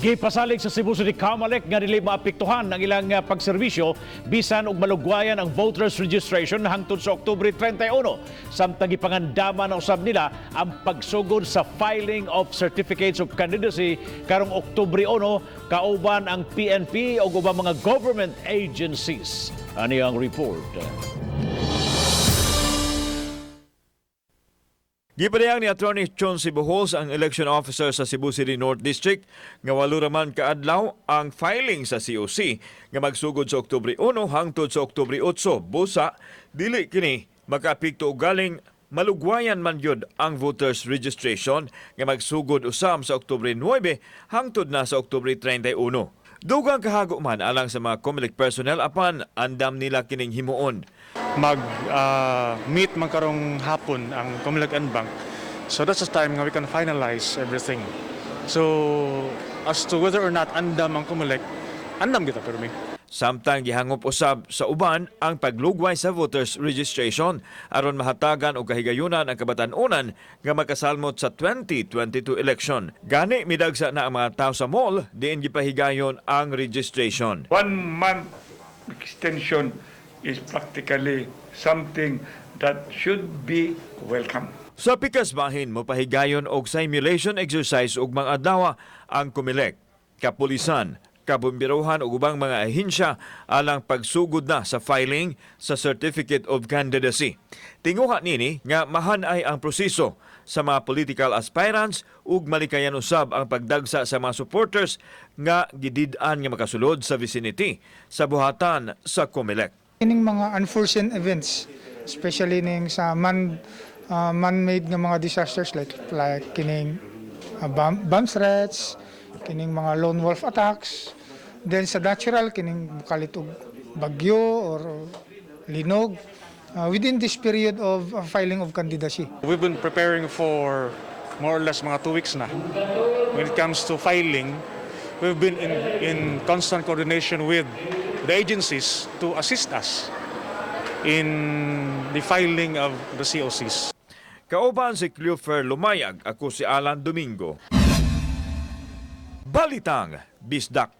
Gipasalig sa Cebu City Camalec nga dili maapektuhan ang ilang pagserbisyo bisan og malugwayan ang voters registration hangtod sa Oktubre 31. Samtang gipangandaman na usab nila ang pagsugod sa filing of certificates of candidacy karong Oktubre 1 kauban ang PNP o ubang mga government agencies. Ani ang report. Gipadayang ni Attorney Chon Sibuhols ang election officer sa Cebu City North District nga walo raman kaadlaw ang filing sa COC nga magsugod sa Oktubre 1 hangtod sa Oktubre 8. Busa, dili kini makaapekto og galing malugwayan man yun ang voters registration nga magsugod usam sa Oktubre 9 hangtod na sa Oktubre 31. Dugang kahago man alang sa mga COMELEC personnel apan andam nila kining himuon. Meet man karong hapon ang COMELEC and Bank. So that's the time nga we can finalize everything. So as to whether or not andam ang COMELEC, andam kita permi. Samtang gihangop usab sa uban ang paglugway sa voters registration aron mahatagan og kahigayunan ang kabatan-onan nga makasalmot sa 2022 election. Gani midagsa na ang mga tao sa mall diin gipahigayon ang registration. 1 month extension is practically something that should be welcome. Sa pikas bahin mopahigayon og simulation exercise ug mga adlaw ang COMELEC, kapulisan, kabumbirohan ug ubang mga ahensya alang pagsugod na sa filing sa Certificate of Candidacy. Tinguha nini nga mahanay ang proseso sa mga political aspirants ug malikayan usab ang pagdagsa sa mga supporters nga gidid-an nga makasulod sa vicinity sa buhatan sa COMELEC. Kining mga unforeseen events, especially ning sa man-made nga mga disasters like kining bomb threats, kining mga lone wolf attacks, then sa natural kining bukalit og bagyo or linog within this period of filing of candidacy. We've been preparing for more or less mga 2 weeks na. When it comes to filing, we've been in constant coordination with the agencies to assist us in the filing of the COCs. Kauban si Cleofer Lumayag, ako si Alan Domingo. Balitang Bisdak.